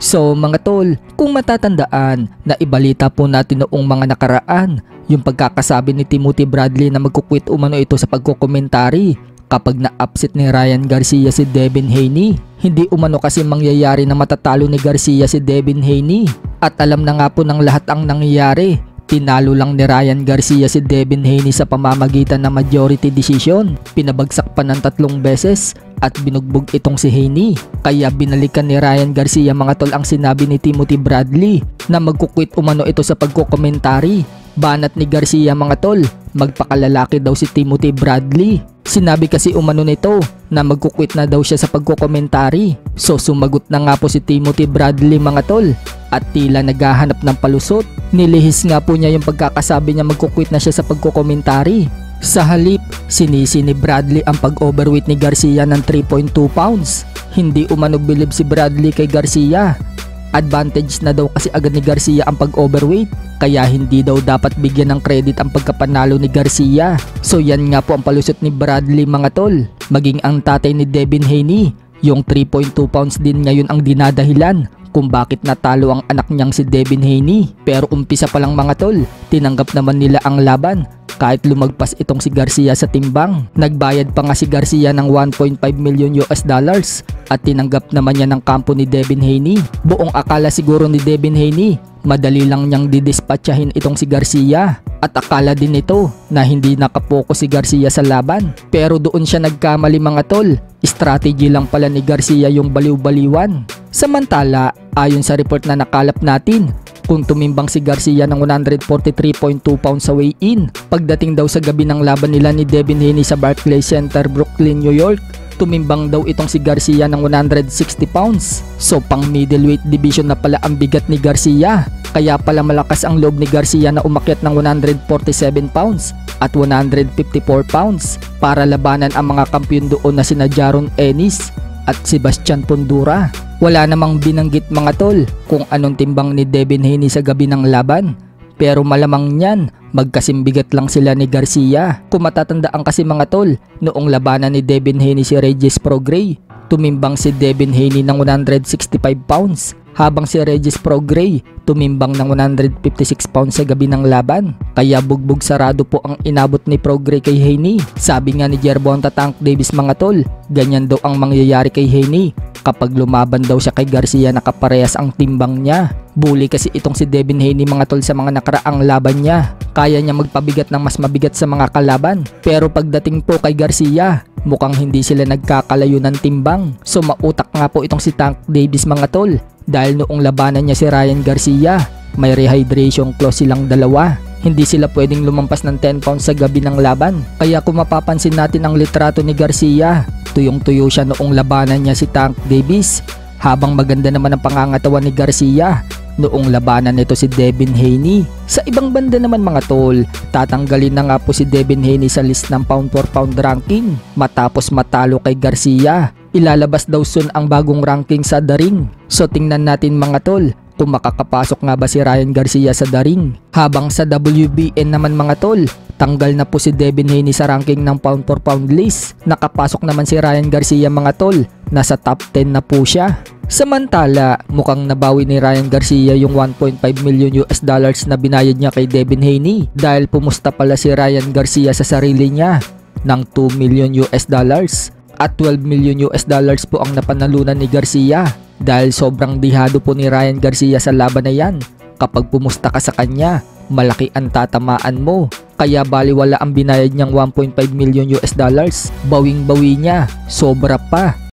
So mga tol, kung matatandaan na ibalita po natin noong mga nakaraan, yung pagkakasabi ni Timothy Bradley na magkukwit umano ito sa pagkokomentary kapag na-upset ni Ryan Garcia si Devin Haney. Hindi umano kasi mangyayari na matatalo ni Garcia si Devin Haney. At alam na nga po ng lahat ang nangyayari. Tinalo lang ni Ryan Garcia si Devin Haney sa pamamagitan ng majority decision. Pinabagsak pa ng 3 beses at binugbog itong si Haney. Kaya binalikan ni Ryan Garcia mga tol ang sinabi ni Timothy Bradley na magkukwit umano ito sa pagkokomentary. Banat ni Garcia mga tol, magpakalalaki daw si Timothy Bradley. Sinabi kasi umano nito na magkukwit na daw siya sa pagkokomentary. So sumagot na nga po si Timothy Bradley mga tol at tila naghahanap ng palusot. Nilihis nga po niya yung pagkakasabi niya magkukwit na siya sa pagkokomentary. Sa halip, sinisi ni Bradley ang pag-overweight ni Garcia ng 3.2 pounds. Hindi umano bilib si Bradley kay Garcia. Advantage na daw kasi agad ni Garcia ang pag-overweight, kaya hindi daw dapat bigyan ng credit ang pagkapanalo ni Garcia. So yan nga po ang palusot ni Bradley mga tol. Maging ang tatay ni Devin Haney, yung 3.2 pounds din ngayon ang dinadahilan kung bakit natalo ang anak niyang si Devin Haney. Pero umpisa pa lang mga tol, tinanggap naman nila ang laban kahit lumagpas itong si Garcia sa timbang. Nagbayad pa nga si Garcia ng 1.5 million US dollars at tinanggap naman niya ng kampo ni Devin Haney. Buong akala siguro ni Devin Haney, madali lang niyang didispatchahin itong si Garcia. At akala din nito na hindi nakapokus si Garcia sa laban. Pero doon siya nagkamali mga tol. Strategy lang pala ni Garcia yung baliw-baliwan. Samantala, ayon sa report na nakalap natin, kung tumimbang si Garcia ng 143.2 pounds sa weigh-in, pagdating daw sa gabi ng laban nila ni Devin Haney sa Barclays Center, Brooklyn, New York, tumimbang daw itong si Garcia ng 160 pounds. So pang middleweight division na pala ang bigat ni Garcia. Kaya pala malakas ang loob ni Garcia na umakyat ng 147 pounds at 154 pounds para labanan ang mga kampiyon doon na sina Jaron Ennis at Sebastian Fundora. Wala namang binanggit mga tol kung anong timbang ni Devin Haney sa gabi ng laban. Pero malamang niyan, magkasimbigat lang sila ni Garcia. Kung matatandaan kasi mga tol, noong labanan ni Devin Haney si Regis Prograis, tumimbang si Devin Haney ng 165 pounds. Habang si Regis Prograis tumimbang ng 156 pounds sa gabi ng laban. Kaya bugbog sarado po ang inabot ni Prograis kay Haney. Sabi nga ni Gervonta Tank Davis mga tol, ganyan daw ang mangyayari kay Haney kapag lumaban daw siya kay Garcia na kaparehas ang timbang niya. Bully kasi itong si Devin Haney mga tol sa mga nakaraang laban niya. Kaya niya magpabigat ng mas mabigat sa mga kalaban. Pero pagdating po kay Garcia, mukhang hindi sila nagkakalayo ng timbang. So mautak nga po itong si Tank Davis mga tol. Dahil noong labanan niya si Ryan Garcia, may rehydration clause silang dalawa. Hindi sila pwedeng lumampas ng 10 pounds sa gabi ng laban. Kaya kung mapapansin natin ang litrato ni Garcia, tuyong-tuyo siya noong labanan niya si Tank Davis. Habang maganda naman ang pangangatawan ni Garcia noong labanan nito si Devin Haney. Sa ibang banda naman mga tol, tatanggalin na nga po si Devin Haney sa list ng pound for pound ranking matapos matalo kay Garcia. Ilalabas daw soon ang bagong ranking sa The Ring. So tingnan natin mga tol kung makakapasok nga ba si Ryan Garcia sa The Ring. Habang sa WBN naman mga tol, tanggal na po si Devin Haney sa ranking ng pound for pound list. Nakapasok naman si Ryan Garcia mga tol, nasa top 10 na po siya. Samantala, mukhang nabawi ni Ryan Garcia yung 1.5 million US dollars na binayad niya kay Devin Haney dahil pumusta pala si Ryan Garcia sa sarili niya ng 2 million US dollars. At 12 million US dollars po ang napanalunan ni Garcia dahil sobrang dihado po ni Ryan Garcia sa laban na yan. Kapag pumusta ka sa kanya, malaki ang tatamaan mo. Kaya baliwala ang binayad niyang 1.5 million US dollars. Bawing-bawi niya, sobra pa.